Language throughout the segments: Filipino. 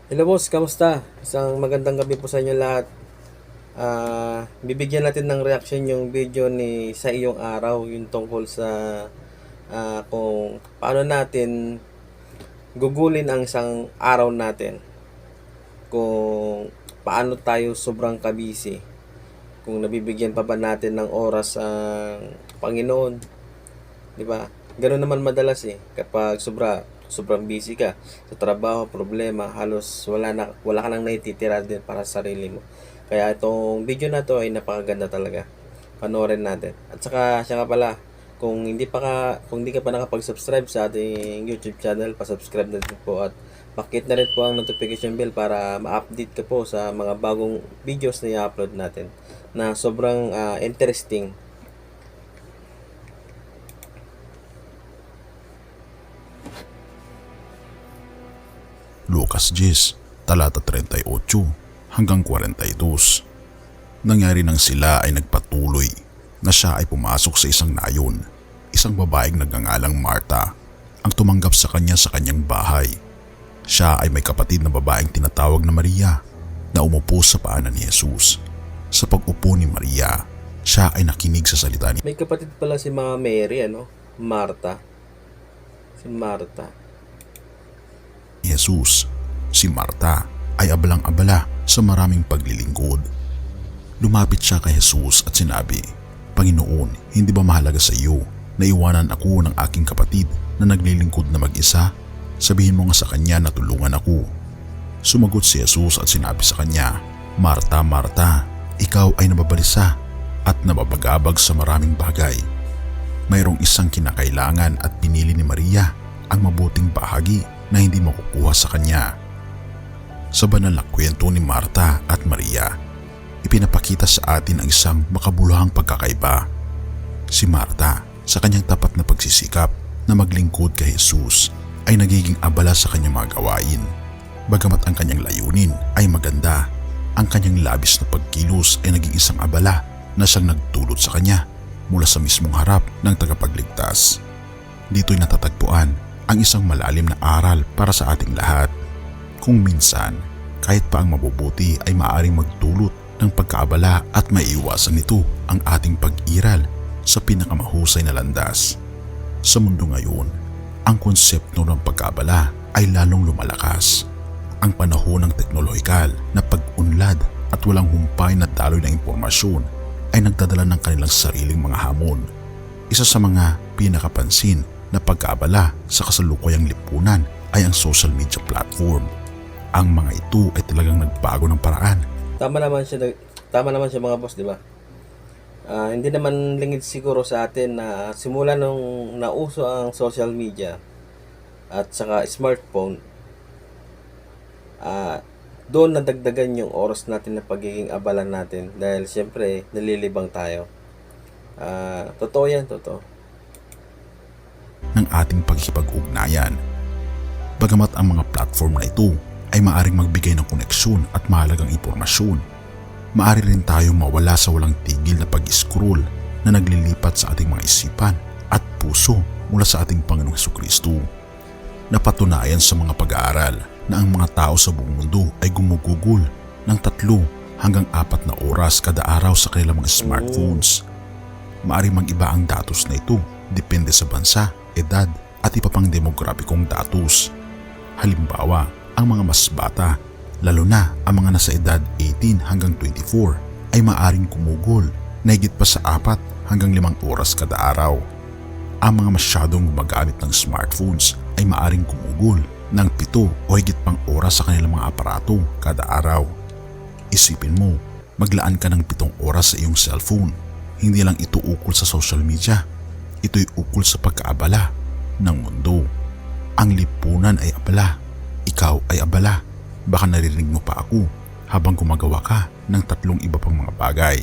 Hello boss, kamusta? Isang magandang gabi po sa inyo lahat. Bibigyan natin ng reaction yung video ni sa iyong araw, yung tungkol sa kung paano natin gugulin ang isang araw natin. Kung paano tayo sobrang kabisi. Kung nabibigyan pa ba natin ng oras ang Panginoon, 'di ba? Ganoon naman madalas kapag sobrang busy ka sa trabaho, problema, halos wala ka nang naititira din para sa sarili mo. Kaya itong video na to ay napakaganda talaga. Panoorin natin. At saka siya nga pala, kung hindi ka pa nakapag-subscribe sa ating YouTube channel, pa-subscribe na din po at pakit na rin po ang notification bell para ma-update ka po sa mga bagong videos na i-upload natin na sobrang interesting. Lucas 10, talata 38 hanggang 42. Nangyari nang sila ay nagpatuloy na siya ay pumasok sa isang nayon, isang babaeng nagngangalang Marta, ang tumanggap sa kanyang bahay. Siya ay may kapatid na babaeng tinatawag na Maria na umupo sa paanan ni Jesus. Sa pag-upo ni Maria, siya ay nakinig sa salita ni May kapatid pala si Mama Mary, Marta. Si Marta. Jesus. Si Marta ay abalang-abala sa maraming paglilingkod. Lumapit siya kay Jesus at sinabi, "Panginoon, hindi ba mahalaga sa iyo na iwanan ako ng aking kapatid na naglilingkod na mag-isa? Sabihin mo nga sa kanya na tulungan ako." Sumagot si Jesus at sinabi sa kanya, "Marta, Marta, ikaw ay nababalisa at nababagabag sa maraming bagay. Mayroong isang kinakailangan at pinili ni Maria ang mabuting bahagi na hindi makukuha sa kanya." Sa banal na kwento ni Marta at Maria, ipinapakita sa atin ang isang makabuluhang pagkakaiba. Si Marta, sa kanyang tapat na pagsisikap na maglingkod kay Jesus, ay nagiging abala sa kanyang mga gawain. Bagamat ang kanyang layunin ay maganda, ang kanyang labis na pagkilos ay naging isang abala na siyang nagdulot sa kanya mula sa mismong harap ng tagapagligtas. Dito'y natatagpuan ang isang malalim na aral para sa ating lahat. Kung minsan, kahit pa ang mabubuti ay maaaring magdulot ng pagkaabala at maiiwasan nito ang ating pag-iral sa pinakamahusay na landas. Sa mundo ngayon, ang konsepto ng pagkaabala ay lalong lumalakas. Ang panahon ng teknolohikal na pag-unlad at walang humpay na daloy ng impormasyon ay nagdadala ng kanilang sariling mga hamon. Isa sa mga pinakapansin na pagkaabala sa kasalukuyang lipunan ay ang social media platform. Ang mga ito ay talagang nagbago ng paraan. Tama naman siya mga boss, di ba? Hindi naman lingid siguro sa atin na simula nung nauso ang social media at saka smartphone, doon nadagdagan yung oras natin na pagiging abala natin dahil siyempre nalilibang tayo. Totoo yan, totoo. Ng ating pagkipag-ugnayan. Bagamat ang mga platform na ito ay maaaring magbigay ng koneksyon at mahalagang impormasyon, maaari rin tayong mawala sa walang tigil na pag-scroll na naglilipat sa ating mga isipan at puso mula sa ating Panginoong Hesukristo. Napatunayan sa mga pag-aaral na ang mga tao sa buong mundo ay gumugugol ng 3 hanggang 4 na oras kada araw sa kanilang mga smartphones. Maaari mag-iba ang datos na ito depende sa bansa, edad at iba pang demograpikong datos. Halimbawa, ang mga mas bata, lalo na ang mga nasa edad 18 hanggang 24 ay maaring kumugol na higit pa sa 4 hanggang 5 oras kada araw. Ang mga masyadong gumagamit ng smartphones ay maaring kumugol ng 7 o higit pang oras sa kanilang mga aparato kada araw. Isipin mo, maglaan ka ng 7 oras sa iyong cellphone. Hindi lang ito ukol sa social media, ito'y ukol sa pagkaabala ng mundo. Ang lipunan ay abala, ikaw ay abala. Baka naririnig mo pa ako habang gumagawa ka ng 3 iba pang mga bagay.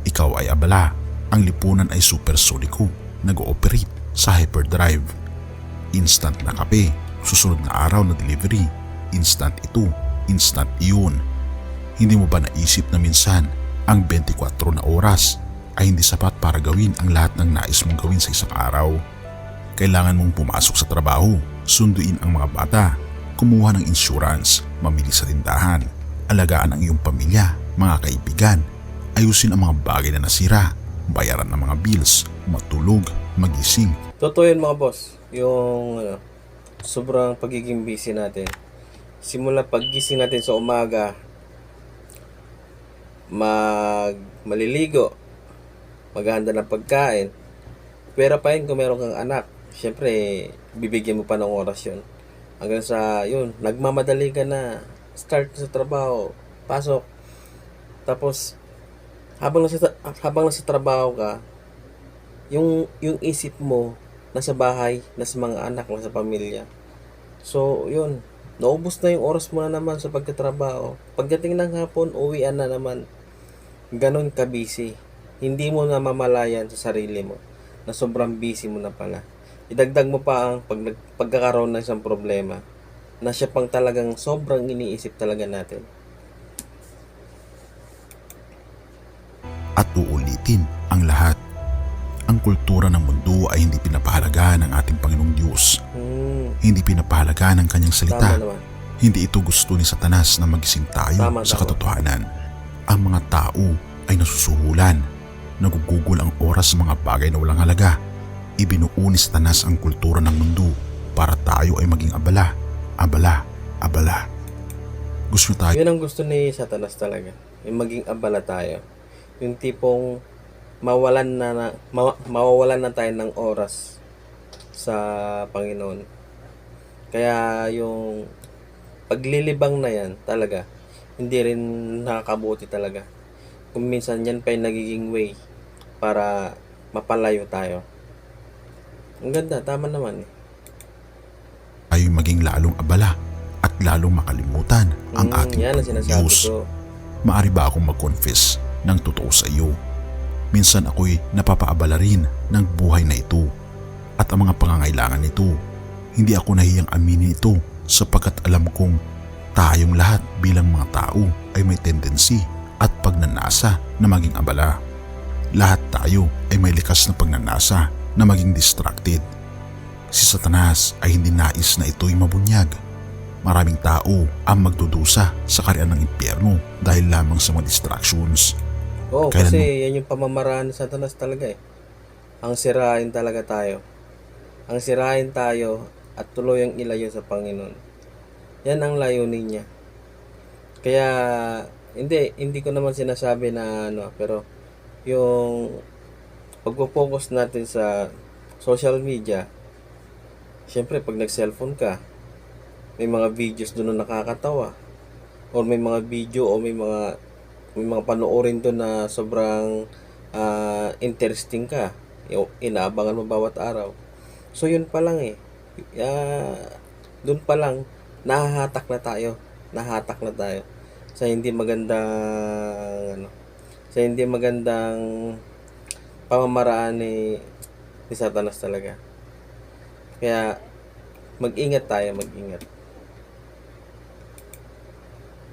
Ikaw ay abala, ang lipunan ay supersoniko, nag-ooperate sa hyperdrive. Instant na kape, susunod na araw na delivery, instant ito, instant iyon. Hindi mo ba naisip na minsan ang 24 na oras ay hindi sapat para gawin ang lahat ng nais mong gawin sa isang araw? Kailangan mong pumasok sa trabaho, sunduin ang mga bata, kumuha ng insurance, mamili sa tindahan, alagaan ang iyong pamilya, mga kaibigan, ayusin ang mga bagay na nasira, bayaran ng mga bills, matulog, magising. Totoo yun mga boss. Yung sobrang pagiging busy natin. Simula paggising natin sa umaga, maliligo, maghahanda ng pagkain. Pera pa yun kung meron kang anak. Siyempre, bibigyan mo pa ng oras yun. Hanggang sa, yun, nagmamadali ka na. Start sa trabaho, pasok. Tapos, habang nasa trabaho ka, yung isip mo, nasa bahay, nasa mga anak, nasa pamilya. So, yun, naubos na yung oras mo na naman sa pagtatrabaho. Pagdating ng hapon, uwian na naman. Ganon ka busy. Hindi mo na mamalayan sa sarili mo na sobrang busy mo na pala. Idagdag mo pa ang pagkakaroon ng isang problema na siya pang talagang sobrang iniisip talaga natin. At uulitin ang lahat. Ang kultura ng mundo ay hindi pinapahalaga ng ating Panginoong Diyos. Hindi pinapahalaga ng kanyang salita. Tama naman. Hindi ito gusto ni Satanas na magising tayo sa katotohanan. Ang mga tao ay nasusuhulan, nagugugol ang oras sa mga bagay na walang halaga. Ibinuo ni Satanas ang kultura ng mundo para tayo ay maging abala. Gusto tayo. Yun ang gusto ni Satanas talaga. Yung maging abala tayo. Yung tipong mawawalan na tayo ng oras sa Panginoon. Kaya yung paglilibang na yan talaga, hindi rin nakakabuti talaga. Kung minsan yan pa yung nagiging way para mapalayo tayo. Ang ganda, tama naman eh. Tayo maging lalong abala at lalong makalimutan ang ating Yan ang Panginoong sinasabi Diyos. ko. Maaari ba akong mag-confess ng totoo sa iyo? Minsan ako'y napapaabala rin ng buhay na ito at ang mga pangangailangan nito. Hindi ako nahiyang aminin ito sapagkat alam kong tayong lahat bilang mga tao ay may tendency at pagnanasa na maging abala. Lahat tayo ay may likas na pagnanasa na maging distracted. Si Satanas ay hindi nais na ito'y mabunyag. Maraming tao ang magdudusa sa kaharian ng impyerno dahil lamang sa mga distractions. Oo, kasi yan yung pamamaraan ni Satanas talaga eh. Ang sirain talaga tayo. Ang sirain tayo at tuluyang ilayo sa Panginoon. Yan ang layunin niya. Kaya hindi ko naman sinasabi na pero yung pagpo-focus natin sa social media, syempre pag nag-cellphone ka, may mga videos doon na nakakatawa, or may mga video o may mga panoorin doon na sobrang interesting ka, inaabangan mo bawat araw. So yun pa lang eh, doon pa lang nahahatak na tayo sa hindi magandang pamamaraan ni Satanas talaga. Kaya mag-ingat tayo.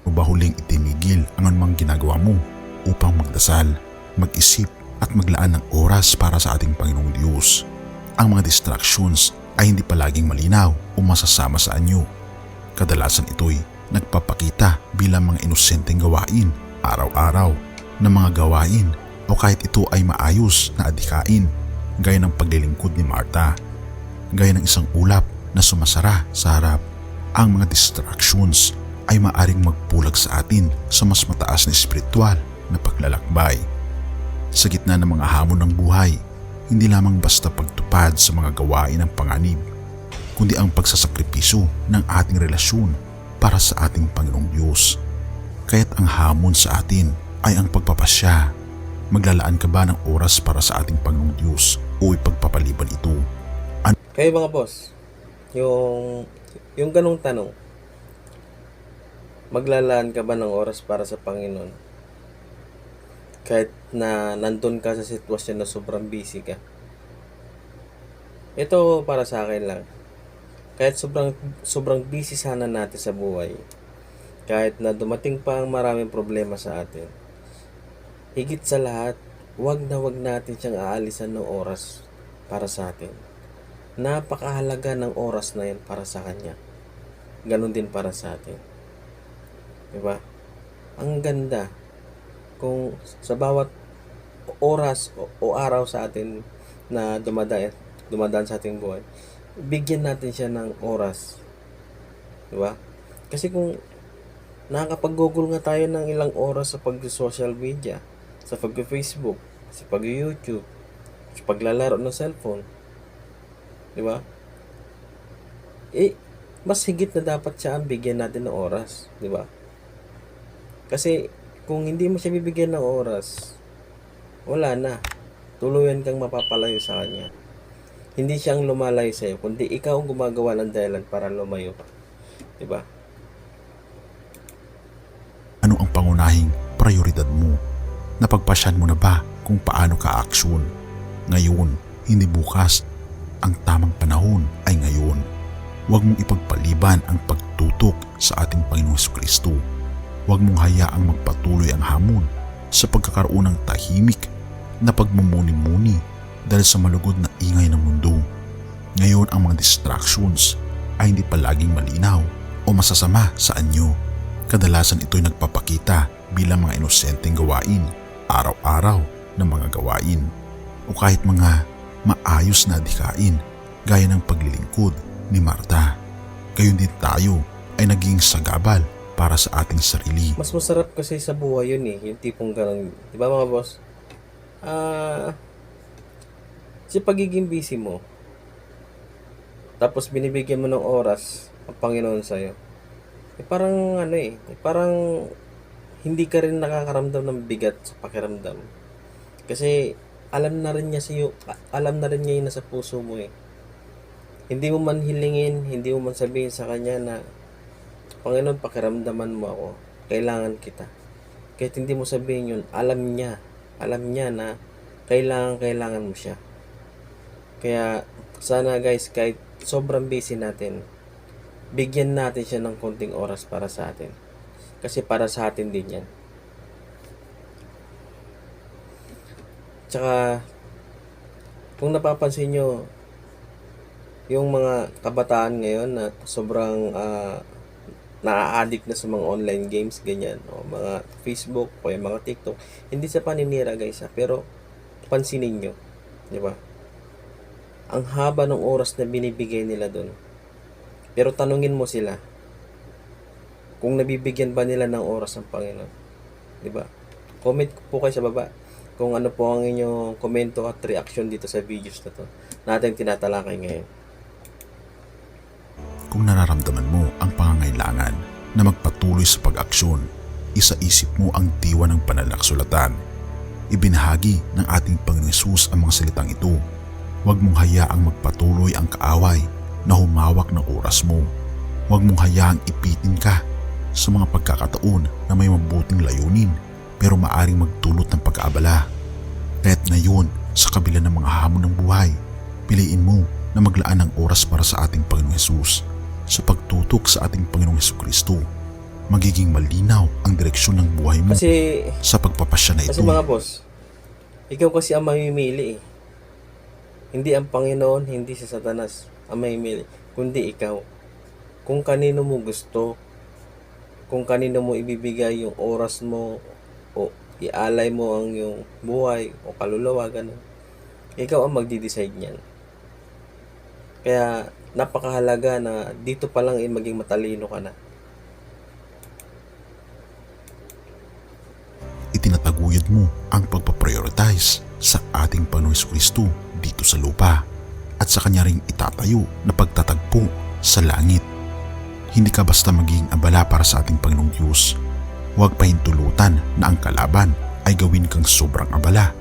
O ba huling itinigil ang anumang ginagawa mo upang magdasal, mag-isip at maglaan ng oras para sa ating Panginoong Diyos? Ang mga distractions ay hindi palaging malinaw o masasama sa anyo. Kadalasan ito'y nagpapakita bilang mga inosenteng gawain araw-araw na mga gawain o kahit ito ay maayos na adhikain gaya ng paglilingkod ni Martha, gaya ng isang ulap na sumasara sa harap. Ang mga distractions ay maaring magpulag sa atin sa mas mataas na espiritual na paglalakbay. Sa gitna ng mga hamon ng buhay, hindi lamang basta pagtupad sa mga gawain ng panganib, kundi ang pagsasakripiso ng ating relasyon para sa ating Panginoong Diyos. Kaya't ang hamon sa atin ay ang pagpapasya. Maglalaan ka ba ng oras para sa ating Panginoong Diyos o ipagpapaliban ito? Kayo mga boss, yung ganong tanong, maglalaan ka ba ng oras para sa Panginoon? Kahit na nandun ka sa sitwasyon na sobrang busy ka. Ito para sa akin lang. Kahit sobrang busy sana natin sa buhay, kahit na dumating pa ang maraming problema sa atin, higit sa lahat, wag natin siyang aalisan ng oras para sa atin. Napakahalaga ng oras na yan para sa Kanya. ganun din para sa atin. Diba? Ang ganda kung sa bawat oras o araw sa atin na dumadaan sa ating buhay, bigyan natin siya ng oras. Diba? Kasi kung nakakapag-google nga tayo ng ilang oras sa pag-social media, sa pag-Facebook, sa pag-YouTube, sa paglalaro ng cellphone, diba? Mas higit na dapat siya ang bigyan natin ng oras, diba? Kasi kung hindi mo siya bibigyan ng oras, wala na. Tuluyan kang mapapalayo sa kanya. Hindi siya ang lumalayo sa'yo, kundi ikaw ang gumagawa ng dahilan para lumayo ka. Diba? Ano ang pangunahing prioridad mo? Napagpasyan mo na ba kung paano ka aksyon? Ngayon, hindi bukas. Ang tamang panahon ay ngayon. Huwag mong ipagpaliban ang pagtutok sa ating Panginoong Jesucristo. Huwag mong hayaang magpatuloy ang hamon sa pagkakaroon ng tahimik na pagmumuni-muni dahil sa malugod na ingay ng mundo. Ngayon ang mga distractions ay hindi palaging malinaw o masasama sa anyo. Kadalasan ito'y nagpapakita bilang mga inosenteng gawain, araw-araw na mga gawain, o kahit mga maayos na adhikain gaya ng paglilingkod ni Marta. Gayon din tayo ay naging sagabal para sa ating sarili. Mas masarap kasi sa buhay yun yung tipong ganun. Diba mga boss? Sa pagiging busy mo, tapos binibigyan mo ng oras ang Panginoon sa'yo, parang parang hindi ka rin nakakaramdam ng bigat sa pakiramdam. Kasi alam na rin niya yung nasa puso mo eh. Hindi mo man hilingin, hindi mo man sabihin sa kanya na, Panginoon, pakiramdaman mo ako, kailangan kita. Kahit hindi mo sabihin yun, alam niya na kailangan mo siya. Kaya sana guys, kahit sobrang busy natin, bigyan natin siya ng konting oras para sa atin. Kasi para sa atin din yan. Tsaka, kung napapansin nyo, yung mga kabataan ngayon na sobrang naa-addict na sa mga online games, ganyan, o mga Facebook, o yung mga TikTok, hindi sa paninira guys, pero pansinin nyo, di ba? Ang haba ng oras na binibigay nila doon. Pero tanungin mo sila, kung nabibigyan ba nila ng oras ng Panginoon, di ba? Comment po kayo sa baba kung ano po ang inyong komento at reaction dito sa videos na to natin tinatalakay ngayon. Kung nararamdaman mo ang pangangailangan na magpatuloy sa pag-aksyon, isaisip mo ang diwa ng banal na kasulatan. Ibinahagi ng ating Panginoong Hesus ang mga salitang ito. Huwag mong hayaang magpatuloy ang kaaway na humawak ng oras mo. Huwag mong hayaang ipitin ka sa mga pagkakataon na may mabuting layunin pero maaring magdulot ng pag-aabala. Kaya't ngayon, sa kabila ng mga hamon ng buhay, piliin mo na maglaan ng oras para sa ating Panginoong Hesus. Sa pagtutok sa ating Panginoong Hesukristo, magiging malinaw ang direksyon ng buhay mo sa pagpapasya na ito. Kasi mga boss, ikaw kasi ang mamimili eh. Hindi ang Panginoon, hindi si Satanas ang mamimili, kundi ikaw. Kung kanino mo gusto, kung kanino mo ibibigay yung oras mo, o ialay mo ang yung buhay o kaluluwa, ganun. Ikaw ang magdi-decide niyan. Kaya napakahalaga na dito pa lang maging matalino ka na. Itinataguyod mo ang pagpaprioritize sa ating Panginoong Jesucristo dito sa lupa at sa kanya ring itatayo na pagtatagpo sa langit. Hindi ka basta maging abala para sa ating Panginoong Diyos. Huwag pahintulutan na ang kalaban ay gawin kang sobrang abala.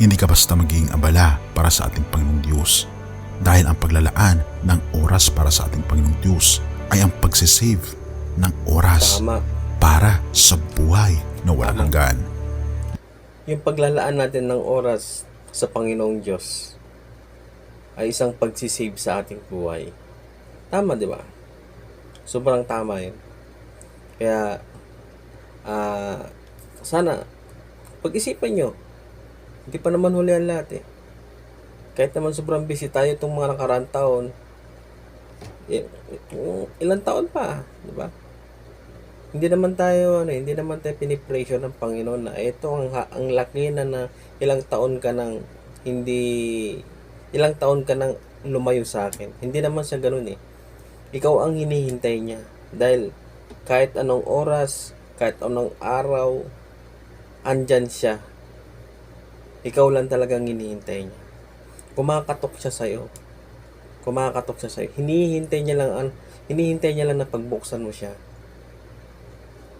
Hindi ka basta maging abala para sa ating Panginoong Diyos. Dahil ang paglalaan ng oras para sa ating Panginoong Diyos ay ang pagsisave ng oras para sa buhay na walang hanggan. Yung paglalaan natin ng oras sa Panginoong Diyos ay isang pagsisave sa ating buhay. Tama, di ba? Sobrang tama yun. Kaya, sana, pag-isipan nyo, hindi pa naman huli ang lahat eh. Kahit naman sobrang busy tayo itong mga nakaraang taon, Ilang taon pa, di ba? Hindi naman tayo pinipressure ng Panginoon na ito ang laki na ilang taon ka nang hindi ilang taon ka nang lumayo sa akin. Hindi naman siya ganoon eh. Ikaw ang hinihintay niya dahil kahit anong oras, kahit anong araw, andyan siya. Ikaw lang talagang hinihintay niya. Kumakatok siya sa iyo. Hinihintay niya lang na pagbuksan mo siya.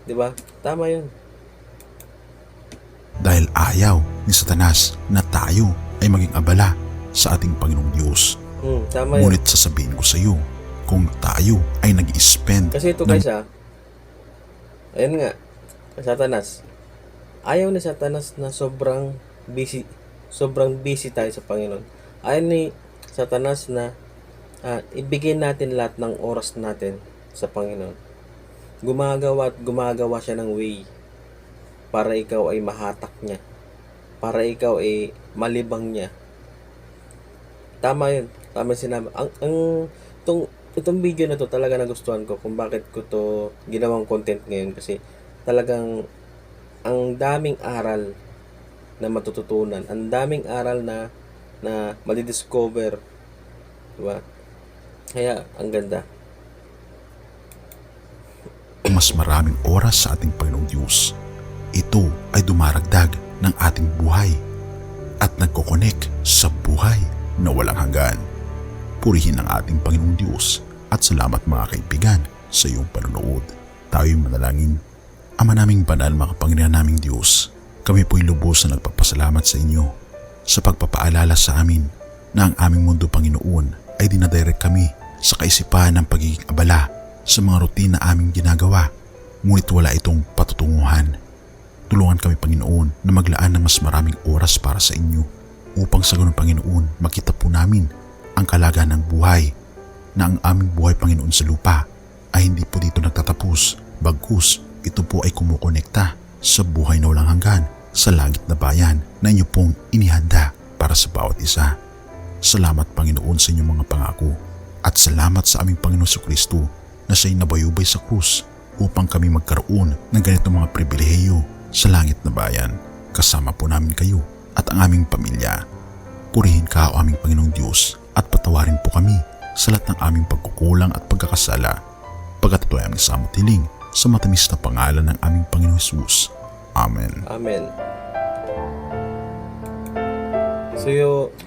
'Di ba? Tama 'yun. Dahil ayaw ni Satanas na tayo ay maging abala sa ating Panginoong Diyos. Tama 'yun. Ngunit sasabihin ko sa iyo, kung tayo ay nag-spend Kasi ito guys ayun nga, Satanas. Ayaw ni Satanas na sobrang busy tayo sa Panginoon. Ayaw ni Satanas na ibigay natin lahat ng oras natin sa Panginoon. Gumagawa siya ng way para ikaw ay mahatak niya. Para ikaw ay malibang niya. Tama 'yun. Tama sinabi. Itong video na to talaga nagustuhan ko kung bakit ko to ginawang content ngayon kasi talagang ang daming aral na matututunan, ang daming aral na madidiscover, di ba? Kaya ang ganda. mas maraming oras sa ating Panginoong Diyos. Ito ay dumaragdag ng ating buhay at nagkokonek sa buhay na walang hanggan. Purihin ang ating Panginoong Diyos at salamat mga kaibigan sa iyong panonood. Tayo'y manalangin. Ama naming banal, makapangyarihan naming Diyos, kami po'y lubos na nagpapasalamat sa inyo sa pagpapaalala sa amin na ang aming mundo, Panginoon, ay dinadirect kami sa kaisipan ng pagiging abala sa mga routine na aming ginagawa, ngunit wala itong patutunguhan. Tulungan kami, Panginoon, na maglaan ng mas maraming oras para sa inyo upang sa ganun, Panginoon, makita po namin ang kalagahan ng buhay, na ang aming buhay, Panginoon, sa lupa ay hindi po dito nagtatapos, bagkus ito po ay kumukonekta sa buhay na walang hanggan sa langit na bayan na inyo pong inihanda para sa bawat isa. Salamat, Panginoon, sa inyong mga pangako at salamat sa aming Panginoon sa Kristo na siya'y nabayubay sa krus upang kami magkaroon ng ganitong mga pribilehiyo sa langit na bayan. Kasama po namin kayo at ang aming pamilya. Purihin ka, o aming Panginoong Diyos, at patawarin po kami sa lahat ng aming pagkukulang at pagkakasala. Pagkat ito ay aming samot hiling sa matamis na pangalan ng aming Panginoong Jesus. Amen. Amen. So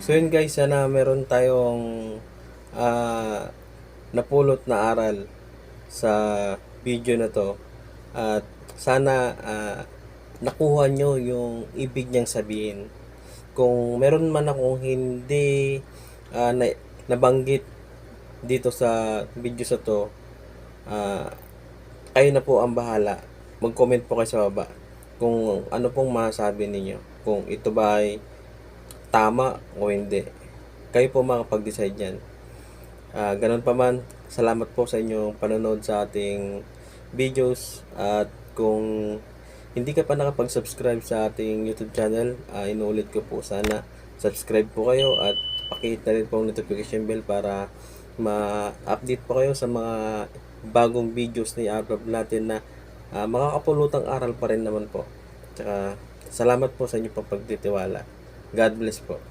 yun guys, sana meron tayong napulot na aral sa video na to. At sana nakuha nyo yung ibig niyang sabihin. Kung meron man akong hindi nabanggit dito sa video sa to, kayo na po ang bahala. Mag-comment po kayo sa baba kung ano pong masasabi ninyo. Kung ito ba ay tama o hindi. Kayo po makapag-decide yan. Ganun pa man, salamat po sa inyong panonood sa ating videos. At kung hindi ka pa nakapag-subscribe sa ating YouTube channel, inuulit ko po, sana subscribe po kayo at pakihit na rin po ang notification bell para ma-update po kayo sa mga bagong videos na i-upload natin na makakapulutang aral pa rin naman po. Tsaka salamat po sa inyong pagtitiwala. God bless po.